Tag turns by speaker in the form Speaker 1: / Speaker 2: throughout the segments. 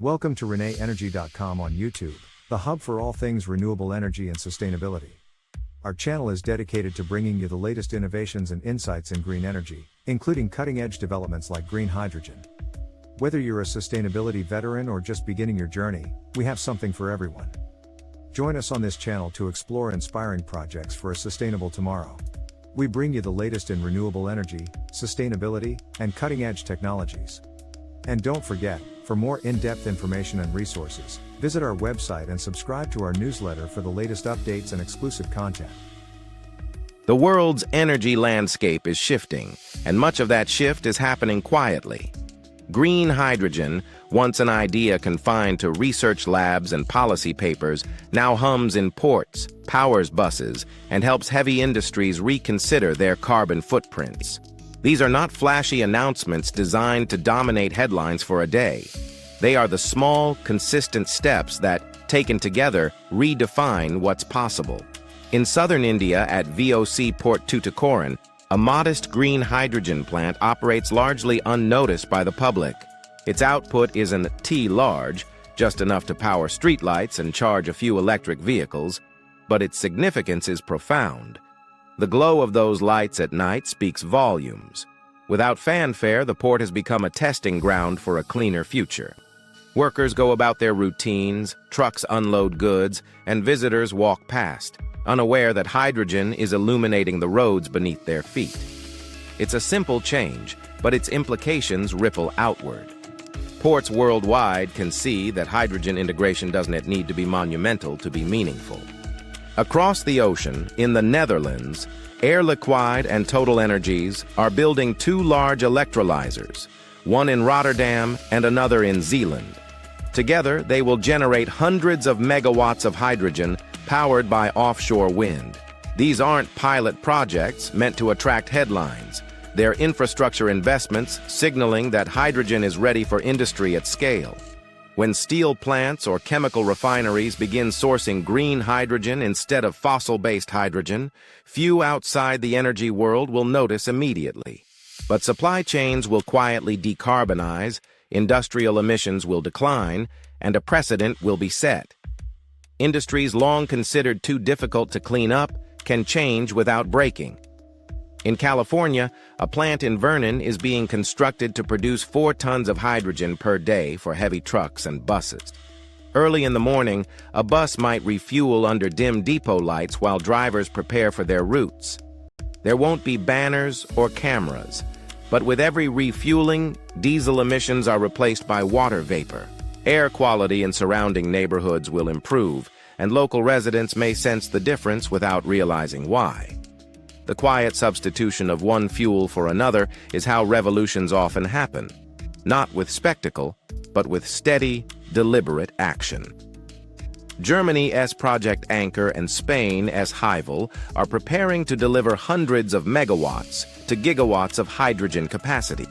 Speaker 1: Welcome to ReneEnergy.com on YouTube, the hub for all things renewable energy and sustainability. Our channel is dedicated to bringing you the latest innovations and insights in green energy, including cutting-edge developments like green hydrogen. Whether you're a sustainability veteran or just beginning your journey, we have something for everyone. Join us on this channel to explore inspiring projects for a sustainable tomorrow. We bring you the latest in renewable energy, sustainability, and cutting-edge technologies. And don't forget, for more in-depth information and resources, visit our website and subscribe to our newsletter for the latest updates and exclusive content.
Speaker 2: The world's energy landscape is shifting, and much of that shift is happening quietly. Green hydrogen, once an idea confined to research labs and policy papers, now hums in ports, powers buses, and helps heavy industries reconsider their carbon footprints. These are not flashy announcements designed to dominate headlines for a day. They are the small, consistent steps that, taken together, redefine what's possible. In southern India at VOC Port Tuticorin, a modest green hydrogen plant operates largely unnoticed by the public. Its output isn't T-large, just enough to power streetlights and charge a few electric vehicles, but its significance is profound. The glow of those lights at night speaks volumes. Without fanfare, the port has become a testing ground for a cleaner future. Workers go about their routines, trucks unload goods, and visitors walk past, unaware that hydrogen is illuminating the roads beneath their feet. It's a simple change, but its implications ripple outward. Ports worldwide can see that hydrogen integration doesn't need to be monumental to be meaningful. Across the ocean, in the Netherlands, Air Liquide and Total Energies are building two large electrolyzers, one in Rotterdam and another in Zeeland. Together, they will generate hundreds of megawatts of hydrogen powered by offshore wind. These aren't pilot projects meant to attract headlines. They're infrastructure investments signaling that hydrogen is ready for industry at scale. When steel plants or chemical refineries begin sourcing green hydrogen instead of fossil-based hydrogen, few outside the energy world will notice immediately. But supply chains will quietly decarbonize, industrial emissions will decline, and a precedent will be set. Industries long considered too difficult to clean up can change without breaking. In California, a plant in Vernon is being constructed to produce 4 tons of hydrogen per day for heavy trucks and buses. Early in the morning, a bus might refuel under dim depot lights while drivers prepare for their routes. There won't be banners or cameras, but with every refueling, diesel emissions are replaced by water vapor. Air quality in surrounding neighborhoods will improve, and local residents may sense the difference without realizing why. The quiet substitution of one fuel for another is how revolutions often happen, not with spectacle, but with steady, deliberate action. Germany's Project Anchor and Spain's Hyvel are preparing to deliver hundreds of megawatts to gigawatts of hydrogen capacity.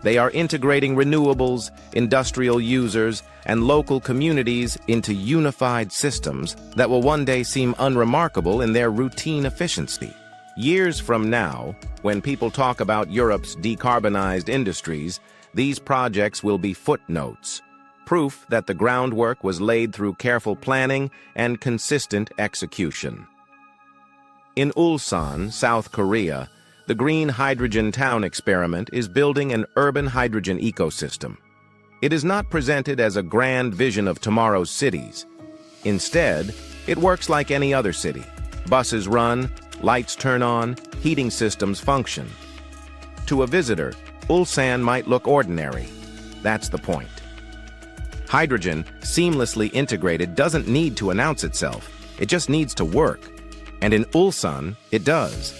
Speaker 2: They are integrating renewables, industrial users, and local communities into unified systems that will one day seem unremarkable in their routine efficiency. Years from now, when people talk about Europe's decarbonized industries, these projects will be footnotes, proof that the groundwork was laid through careful planning and consistent execution. In Ulsan, South Korea, the Green Hydrogen Town experiment is building an urban hydrogen ecosystem. It is not presented as a grand vision of tomorrow's cities. Instead, it works like any other city. Buses run, lights turn on, heating systems function. To a visitor, Ulsan might look ordinary. That's the point. Hydrogen, seamlessly integrated, doesn't need to announce itself. It just needs to work. And in Ulsan, it does.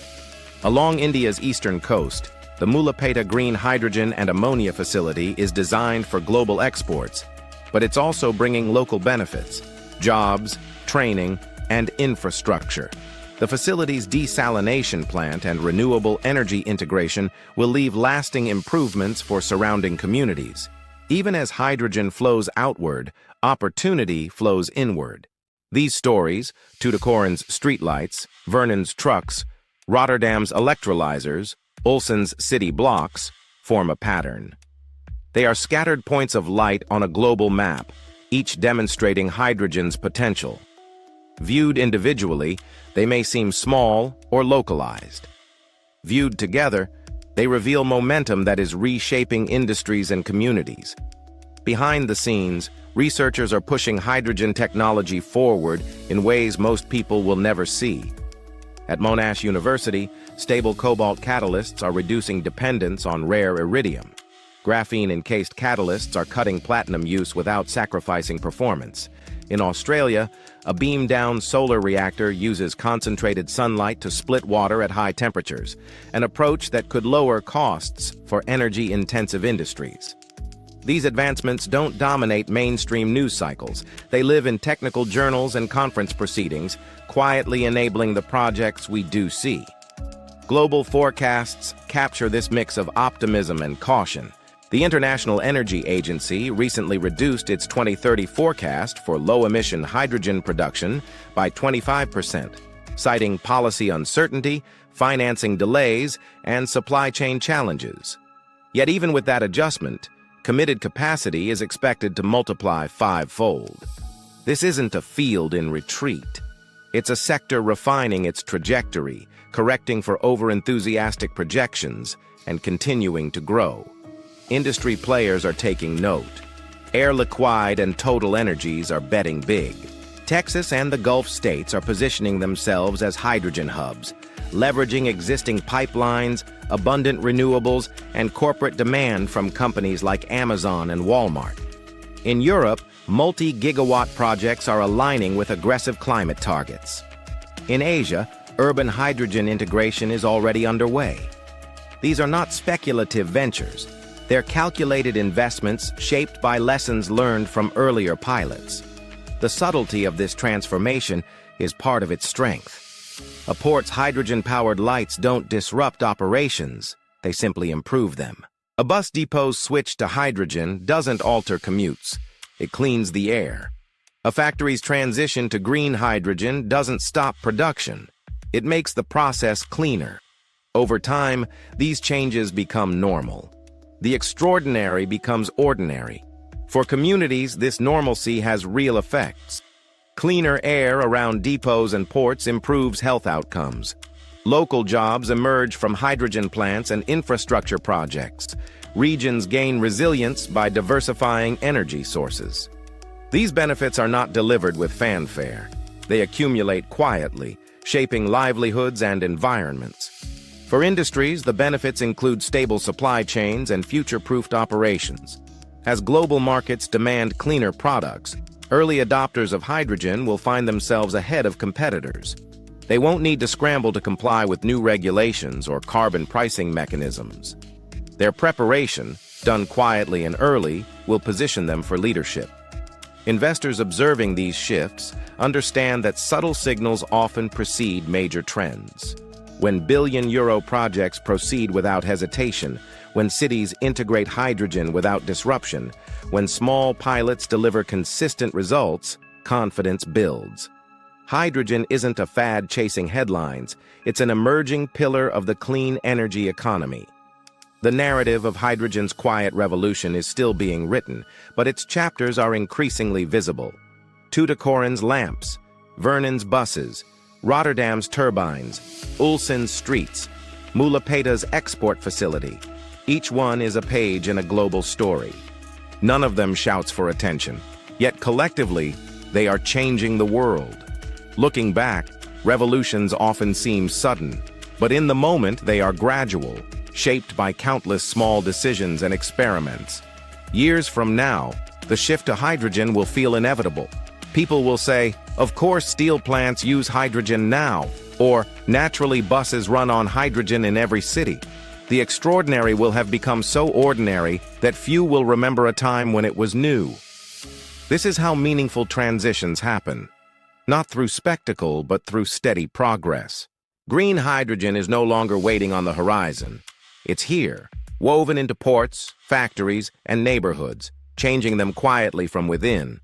Speaker 2: Along India's eastern coast, the Mulapeta green hydrogen and ammonia facility is designed for global exports, but it's also bringing local benefits, jobs, training, and infrastructure. The facility's desalination plant and renewable energy integration will leave lasting improvements for surrounding communities. Even as hydrogen flows outward, opportunity flows inward. These stories, Tuticorin's streetlights, Vernon's trucks, Rotterdam's electrolyzers, Ulsan's city blocks, form a pattern. They are scattered points of light on a global map, each demonstrating hydrogen's potential. Viewed individually, they may seem small or localized. Viewed together, they reveal momentum that is reshaping industries and communities. Behind the scenes, researchers are pushing hydrogen technology forward in ways most people will never see. At Monash University, stable cobalt catalysts are reducing dependence on rare iridium. Graphene-encased catalysts are cutting platinum use without sacrificing performance. In Australia, a beam-down solar reactor uses concentrated sunlight to split water at high temperatures, an approach that could lower costs for energy-intensive industries. These advancements don't dominate mainstream news cycles. They live in technical journals and conference proceedings, quietly enabling the projects we do see. Global forecasts capture this mix of optimism and caution. The International Energy Agency recently reduced its 2030 forecast for low-emission hydrogen production by 25%, citing policy uncertainty, financing delays, and supply chain challenges. Yet even with that adjustment, committed capacity is expected to multiply five-fold. This isn't a field in retreat. It's a sector refining its trajectory, correcting for over-enthusiastic projections, and continuing to grow. Industry players are taking note. Air Liquide and Total Energies are betting big. Texas and the Gulf states are positioning themselves as hydrogen hubs, leveraging existing pipelines, abundant renewables, and corporate demand from companies like Amazon and Walmart. In Europe, multi-gigawatt projects are aligning with aggressive climate targets. In Asia, urban hydrogen integration is already underway. These are not speculative ventures. They're calculated investments shaped by lessons learned from earlier pilots. The subtlety of this transformation is part of its strength. A port's hydrogen-powered lights don't disrupt operations, they simply improve them. A bus depot's switch to hydrogen doesn't alter commutes, it cleans the air. A factory's transition to green hydrogen doesn't stop production, it makes the process cleaner. Over time, these changes become normal. The extraordinary becomes ordinary. For communities, this normalcy has real effects. Cleaner air around depots and ports improves health outcomes. Local jobs emerge from hydrogen plants and infrastructure projects. Regions gain resilience by diversifying energy sources. These benefits are not delivered with fanfare. They accumulate quietly, shaping livelihoods and environments. For industries, the benefits include stable supply chains and future-proofed operations. As global markets demand cleaner products, early adopters of hydrogen will find themselves ahead of competitors. They won't need to scramble to comply with new regulations or carbon pricing mechanisms. Their preparation, done quietly and early, will position them for leadership. Investors observing these shifts understand that subtle signals often precede major trends. When billion-euro projects proceed without hesitation, when cities integrate hydrogen without disruption, when small pilots deliver consistent results, confidence builds. Hydrogen isn't a fad chasing headlines, it's an emerging pillar of the clean energy economy. The narrative of hydrogen's quiet revolution is still being written, but its chapters are increasingly visible. Tuticorin's lamps, Vernon's buses, Rotterdam's turbines, Ulsan's streets, Mulapeta's export facility. Each one is a page in a global story. None of them shouts for attention, yet collectively, they are changing the world. Looking back, revolutions often seem sudden, but in the moment they are gradual, shaped by countless small decisions and experiments. Years from now, the shift to hydrogen will feel inevitable. People will say, "Of course steel plants use hydrogen now," or "Naturally buses run on hydrogen in every city." The extraordinary will have become so ordinary that few will remember a time when it was new. This is how meaningful transitions happen. Not through spectacle, but through steady progress. Green hydrogen is no longer waiting on the horizon. It's here, woven into ports, factories, and neighborhoods, changing them quietly from within.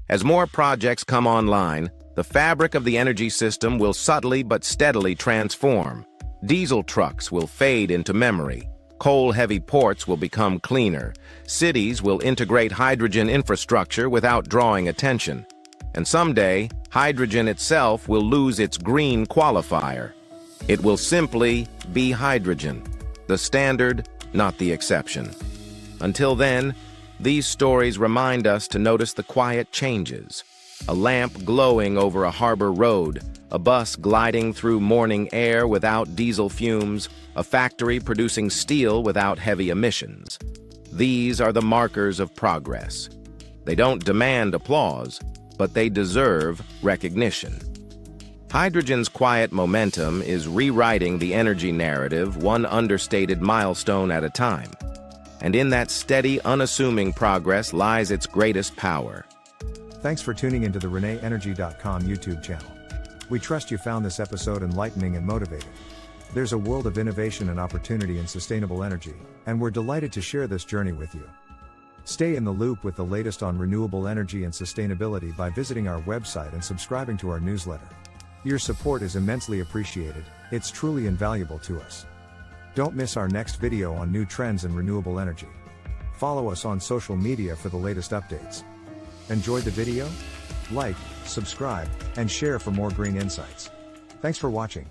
Speaker 2: As more projects come online, the fabric of the energy system will subtly but steadily transform. Diesel trucks will fade into memory. Coal-heavy ports will become cleaner. Cities will integrate hydrogen infrastructure without drawing attention. And someday, hydrogen itself will lose its green qualifier. It will simply be hydrogen, the standard, not the exception. Until then, these stories remind us to notice the quiet changes. A lamp glowing over a harbor road, a bus gliding through morning air without diesel fumes, a factory producing steel without heavy emissions. These are the markers of progress. They don't demand applause, but they deserve recognition. Hydrogen's quiet momentum is rewriting the energy narrative one understated milestone at a time. And in that steady, unassuming progress lies its greatest power.
Speaker 1: Thanks for tuning into the ReneEnergy.com YouTube channel. We trust you found this episode enlightening and motivating. There's a world of innovation and opportunity in sustainable energy, and we're delighted to share this journey with you. Stay in the loop with the latest on renewable energy and sustainability by visiting our website and subscribing to our newsletter. Your support is immensely appreciated, it's truly invaluable to us. Don't miss our next video on new trends in renewable energy. Follow us on social media for the latest updates. Enjoyed the video? Like, subscribe, and share for more green insights. Thanks for watching.